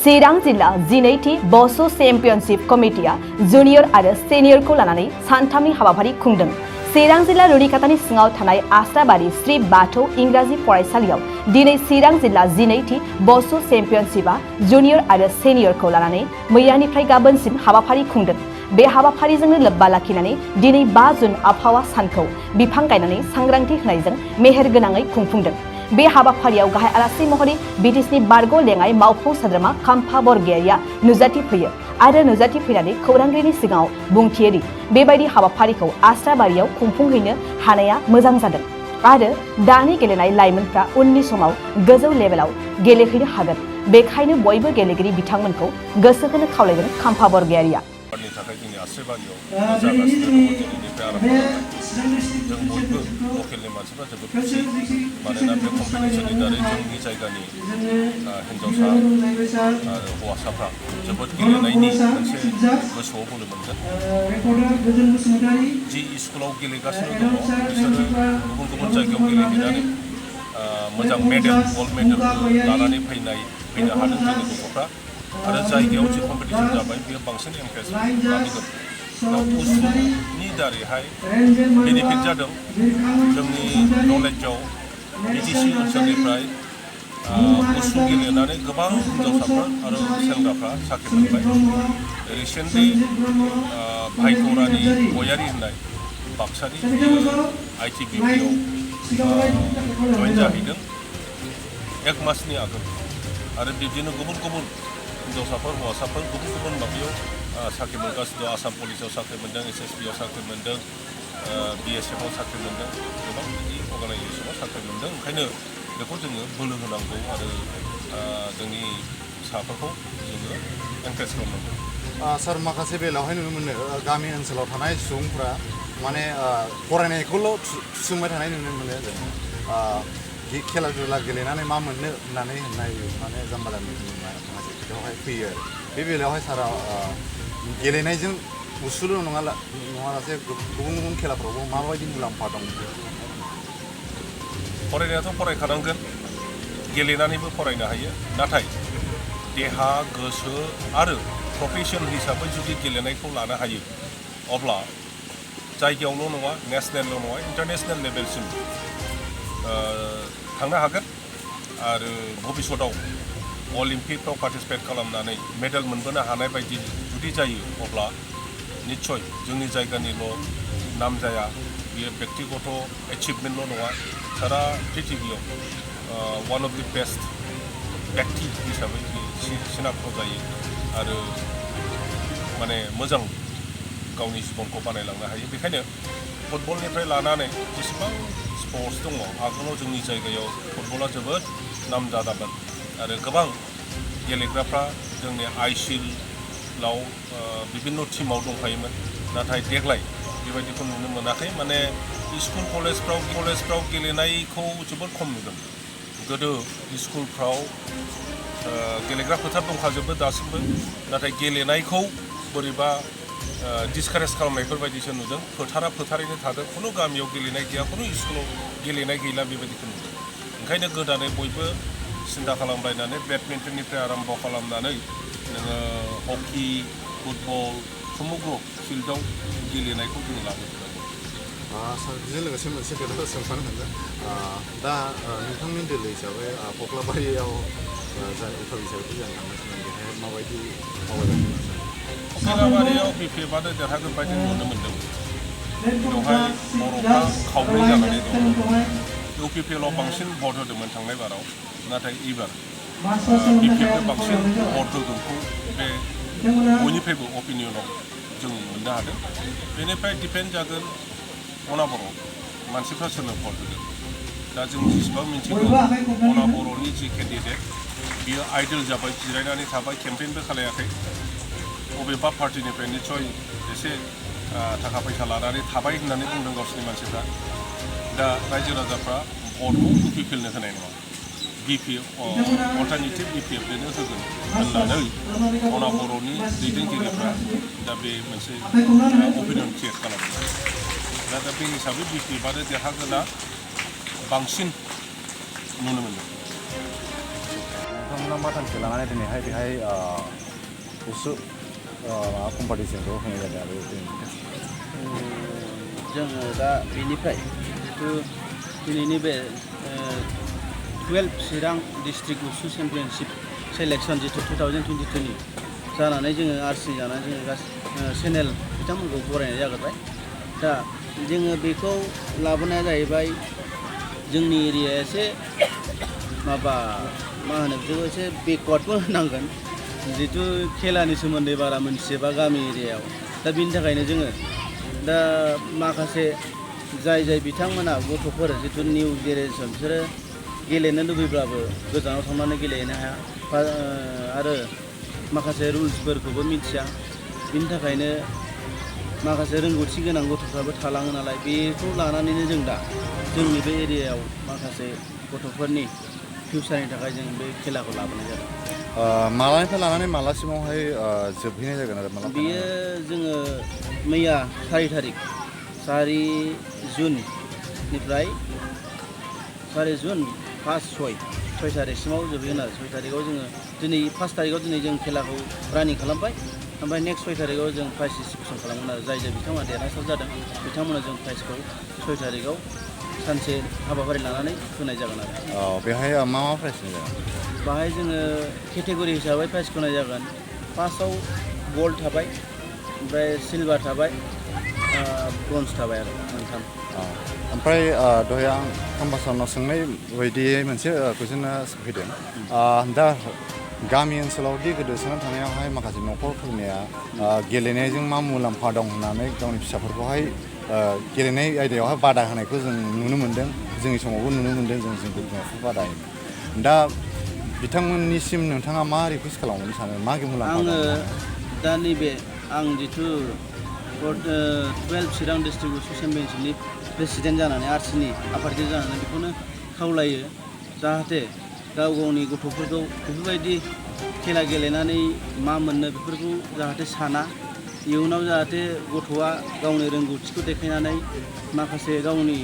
चिरां जिल्ला 12थि बस' championship कमिटिया junior आरो सेनियरखौ लानानै सानथामनि हाबाफारि खुंदों। चिरां जिल्ला रुनिकाटानि सिङाव थानाय आस्राबारि श्री बाथौ इंराजि फरायसालियाव दिनै चिरां जिल्ला 12थि बस' चेम्पियनशिपआ जुनियर आरो सेनियरखौ लानानै मैयानिफ्राय गाबोनसिम हाबाफारि खुंदों। बे हाबाफारिजोंनो लोब्बा लाखिनानै दिनै 5 जुन आबहावा सानखौ बिफां गायनानै सांग्रांथि होनायजों मेहेरगोनाङै खुंफुंदों। बे हाबाफारियाव गाहाय आलासि महरै बिटिसिनि बारग' लेङाइ मावफुं सोद्रोमा खाम्फा बरगयारिया नुजाथिफैयो आरो नुजाथिफैनानै खौरांगिरिनि सिगाङाव बुंथियोदि बेबायदि हाबाफारिखौ आस्राबारियाव खुंफुंहैनो हानाया मोजां जादों आरो दानि गेलेनाय लाइमोनफ्रा उननि समाव गोजौ लेभेलाव गेलेहैनो हागोन। बेखायनो बयबो गेलेगिरि बिथांमोनखौ गोसो होनो खावलायदों खाम्फा बरगयारिया। नि थाखाय जोंनि आस्राबारियाव जागासिनो दङ दिनैनिफ्राय आरम्भ खालामबाय। जों बयबो लकेलनि मानसिफ्रा जोबोद खुसि, मानोना बे कम्पिटिसननि दारै जोंनि जायगानि हिन्जावसा आरो हौवासाफ्रा जोबोद गेलेनायनि मोनसे गोसोआव बोलो मोनगोन। जि स्कुलाव गेलेगासिनो दङ बिसोरो गुबुन गुबुन जायगायाव गेलेहैनानै मोजां मेडेल, गल्ड मेडेल लानानै फैनो हादों जोंनि गथ'फ्रा। आरो जायगायाव जि कम्पिटिसन जाबाय बेयो बांसिन इन्ट्रेस्ट लाबोगोन। दा उसुनि दारैहाय बेनिफिट जादों। जोंनि नलेजाव बिटिसि ओनसोलनिफ्राय उसु गेलेनानै गोबां हिन्जावसाफ्रा आरो सेंग्राफ्रा साख्रि मोनबाय। रिसेन्टलि भाइखौरानि गयारि होननाय बाक्सानि ITBPआव जइन जाहैदों 1 मासनि आगोल। आरो बिदिनो गुबुन गुबुन हिन्जावसाफोर हौवासाफोर गुबुन गुबुन माबायाव साख्रि मोनगासिनो दं। आसाम पुलिसाव साख्रि मोनदों, SSBआव साख्रि मोनदों, BSFआव साख्रि मोनदों, गोबां बिदि अर्गानाइजेसनाव साख्रि मोनदों। ओंखायनो बेखौ जोङो बोलो होनांगौ आरो जोंनि फिसाफोरखौ जोङो एनकारेज खालामनांगौ। सार, माखासे बेलायावहाय नुनो मोनो गामि ओनसोलाव थानाय सुबुंफ्रा माने फरायनायखौल' थुसोमबाय थानाय नुनो मोनो जों। खेला दुला गेलेनानै मा मोननो होननानै माने जाम्बा जाम्बि माखासे खोथायावहाय फैयो आरो बे बेलायावहाय सारा गेलेनायजों उसुल' नङालासे गुबुन गुबुन खेलाफ्रावबो माबायदि मुलाम्फा दं? फरायनायाथ' फरायखानांगोन, गेलेनानैबो फरायनो हायो। नाथाय देहा, गोसो आरो प्रफेसन हिसाबै जुदि गेलेनायखौ लानो हायो अब्ला जायगायावल' नङा, नेसनेलल' नङा, इन्टारनेसनेल लेभेलसिम थांनो हागोन। आरो भबिष्यताव अलिम्पिकफ्राव पार्टिसिपेट खालामनानै मेडेल मोनबोनो हानाय बायदि जुदि जायो अब्ला निस्सय जोंनि जायगानिल' नाम जाया, बियो बेक्तिगत एचिभमेन्टल' नङा, सारा पृथिबियाव वान अफ दि बेस्ट व्यक्ति हिसाबै सिनाक्त जायो आरो माने मोजां गावनि जिबनखौ बानायलांनो हायो। बेखायनो फुटबलनिफ्राय लानानै जेसेबां स्पर्ट्स दङ, आगोलाव जोंनि जायगायाव फुटबला जोबोद नामजादामोन आरो गोबां गेलेग्राफ्रा जोंनि ICLआव बिभिन्न टिमाव दंफायोमोन। नाथाय देग्लाय बेबायदिखौ नुनो मोनाखै। माने स्कुल कलेजफ्राव गेलेनायखौ जोबोद खम नुदों। गोदो स्कुलफ्राव गेलेग्रा फोथार दंखाजोबो दासिमबो, नाथाय गेलेनायखौ बोरैबा डिसकारेज खालामनायफोर बायदिसो नुदों। फोथारा फोथारैनो थादों, खुनु गामियाव गेलेनाय गैया, खुनु स्कुलाव गेलेनाय गैला, बेबायदिखौ नुदों। ओंखायनो गोदानै बयबो सिन्था खालामलायनानै बेडमिन्टननिफ्राय आरम्भ खालामनानै नोङो हकि, फुटबल समग्र फिल्डआव गेलेनायखौ जों लाबोनांगौ। सार, बेजों लोगोसे मोनसे खोथाखौ सोंफानो मोनदों। दा नोंथांनि दोलो हिसाबै फख्लाबारियाव जा उफा हिसाबै जानो थांगासिनो बेहाय माबायदि मावगासिनो? फख्लाबारियाव BPFआनो देरहागोन बायदि नुनो मोन्दों। बेवहाय बर'फ्रा खावनै जानानै दं। UPPLआव बांसिन भट होदोंमोन थांनाय बाराव, नाथाय एबार BPFनो बांसिन भट होगोनखौ बे बयनिफ्रायबो अपिनियनाव जों मोननो हादों। बेनिफ्राय डिपेन्ड जागोन अना बर' मानसिफ्रा सोरनो भट होगोन। दा जों जेसेबां मिन्थिगौ अना बर'नि जि केन्डिडेट बियो आइडल जाबाय, जिरायनानै थाबाय, केम्पेइनबो खालायाखै। बबेबा पार्टिनिफ्राय निस्सय एसे थाखा फैसा लानानै थाबाय होननानै बुंदों गावसोरनि मानसिफ्रा। दा रायजो राजाफ्रा भटखौ UPPLनो होनाय नङा, अल्टारनेटिभ BPFनो होगोन होननानै अना बर'नि दैदेनगिरिफ्रा दा बे मोनसे अपिनियन क्रिएट खालामदों। दा बे हिसाबै BPFआनो देरहागोना बांसिन नुनो मोनदों। बिथांमोना मा थांखि लानानै दिनैहाय बेहाय उसु कम्पिटिसनखौ होनाय जादों आरो जोङो दा बेनिफ्राय जिथु दिनैनि बे 12 चिरां डिस्ट्रिक्ट उसु चेम्पियनशिप सेलेक्सन जिथु 2022 नि जानानै जोङो आरसि जानानै जोङो चेनेल बिथांमोनखौ बरायनाय जागोरबाय दा जोङो बेखौ लाबोनाया जाहैबाय जोंनि एरिया एसे माबा मा होनो बेखौ एसे बेकवार्डबो होनांगोन जिथु खेलानि सोमोन्दै बारा मोनथिजोबा गामि एरियायाव दा बिनि थाखायनो जोङो दा माखासे जाय बिथांमोना गथ'फोर जिथु निउ जेनेरेसन बिसोरो गेलेनो लुबैब्लाबो गोजानाव थांनानै गेलेनो हाया आरो माखासे रुल्सफोरखौबो मिथिया बिनि थाखायनो माखासे रोंगौथि गोनां गथ'फ्राबो थालाङो नालाय बेखौ लानानैनो जों दा जोंनि बे एरियायाव माखासे गथ'फोरनि फिउचारनि थाखाय जों बे खेलाखौ लाबोनाय जादों मालानिफ्राय लानानै मालासिमावहाय जोबहैनाय जागोन आरो माला बेयो जोङो मैया 4 तारिख 4 जुननिफ्राय 4 जुन 5 6 तारिखसिमाव जोबहैगोन आरो 6 तारिखआव जोङो दिनै 1 तारिखआव दिनै जों खेलाखौ रानिं खालामबाय ओमफ्राय नेक्स्ट 6 तारिखआव जों प्राइज डिस्ट्रिबिउसन खालामगोन आरो जाय बिथांमोना देरहासार जादों बिथांमोना जों प्राइजखौ 6 तारिखआव सानसे हाबाफारि लानानै होनाय जागोन आरो बेहाय मा प्राइज होनाय जागोन बाहाय जोङो केटेगरि हिसाबै प्राइज होनाय जागोन फार्स्टआव गल्ड थाबाय ओमफ्राय सिलभार थाबाय ब्रन्ज थाबाय आरो मोनथाम ओमफ्राय दहाय आं कम्पासारनाव सोंनाय बायदियै मोनसे कुइसना फैदों दा गामि ओनसोलावदि गोदोसोनानै थानायावहाय माखासे न'खरफोरनिया गेलेनायजों मा मुलाम्फा दं होननानै गावनि फिसाफोरखौहाय गेलेनाय आयदायावहाय बादा होनायखौ जों नुनो मोन्दों जोंनि समावबो नुनो मोन्दों जों जोंखौ बिमा-बिफा बादा होयो दा बिथांमोननिसिम नोंथाङा मा रिकुवेस्ट खालामनो सानो मा मुलाम्फा आङो दा नैबे आं जिथु 12 चिरां डिस्ट्रिक्ट उसु चेम्पियनशिपनि प्रेसिडेन्ट जानानै आरसिनि आफादगिरि जानानै बेखौनो खावलायो जाहाथे गावनि गथ'फोरखौ बेफोरबायदि खेला गेलेनानै मा मोननो बेफोरखौ जाहाथे साना इयुनाव जाहाथे गथ'आ गावनि रोंगौथिखौ देखायनानै माखासे गावनि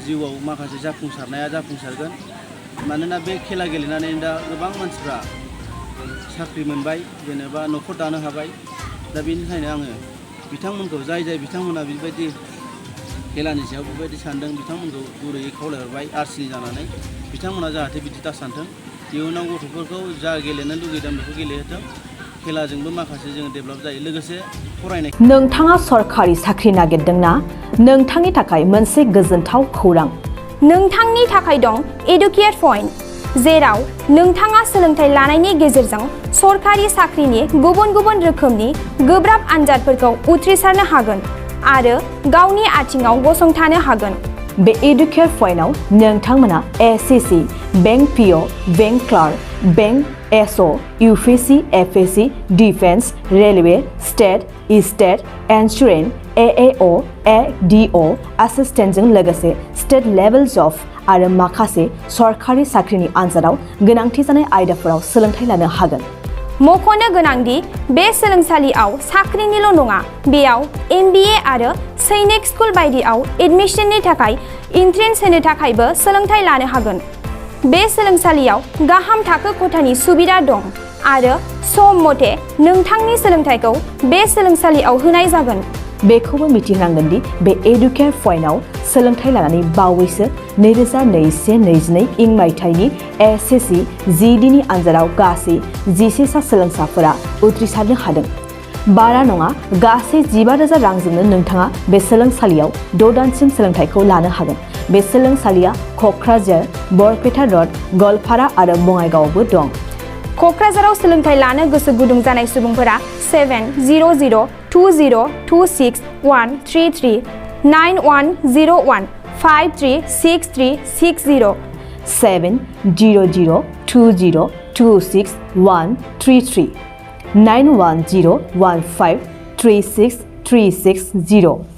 जिउआव माखासे जाफुंसारनाया जाफुंसारगोन मानोना बे खेला गेलेनानै दा गोबां मानसिफ्रा साख्रि मोनबाय जेनेबा न'खर दानो हाबाय दा बेनिखायनो आङो बिथांमोनखौ जाय बिथांमोना बेबायदि खेलानि सायाव बेबायदि सानदों बिथांमोनखौ गुरैयै खावलायहरबाय आरसिनि जानानै बिथांमोना जाहाथे बिदि दा सानथों इयुनाव गथ'फोरखौ जा गेलेनो लुगैदों बेखौ गेलेहोथों खेलाजोंबो माखासे जों डेभेलप जायो लोगोसे फरायनाय नोंथाङा सरखारि साख्रि नागिरदोंना नोंथांनि थाखाय मोनसे गोजोनथाव खौरां नोंथांनि थाखाय दं एडुकेट पइन्ट जेराव नोंथाङा सोलोंथाइ लानायनि गेजेरजों सरखारि साख्रिनि गुबुन गुबुन रोखोमनि गोब्राब आनजादफोरखौ उथ्रिसारनो हागोन आरो गावनि आथिङाव गसंथानो हागोन बे एडुकेट पइन्टआव नोंथांमोना SSC bank PO bank clerk bank SO UPSC एफएससि defence railway state insurance AAO ADO एसिस्टेन्टजों लोगोसे स्टेट लेभेल जब आरो माखासे सरखारि साख्रिनि आनजादाव गोनांथि जानाय आयदाफोराव सोलोंथाइ लानो हागोन मख'नो गोनांदि बे सोलोंसालियाव साख्रिनिल' नङा बेयाव MBA आरो सैनिक स्कुल बायदियाव एडमिशननि थाखाय एन्ट्रेन्स होनो थाखायबो सोलोंथाइ लानो हागोन बे सोलोंसालियाव गाहाम थाखो खथानि सुबिदा दं आरो सम मथे नोंथांनि सोलोंथाइखौ बे सोलोंसालियाव होनाय जागोन बेखौबो मिथिनांगोन दि बे एडुकेट पइन्टआव सोलोंथाइ लानानै बावैसो 2021-22 इं मायथाइनि एसएससि जिडिनि आनजादाव गासै 11 सा सोलोंसाफोरा उथ्रिसारनो हादों बारा नङा गासै 15,000 रांजोंनो नोंथाङा बे सोलोंसालियाव 6 दानसिम सोलोंथाइखौ लानो हागोन बे सोलोंसालिया क'क्राझार बरपेटा रड गवालपारा आरो बङाइगावआवबो दं क'क्राझाराव सोलोंथाइ लानो गोसो गुदुं जानाय सुबुंफोरा 70020261133 9101 536360 70020261133 9101536360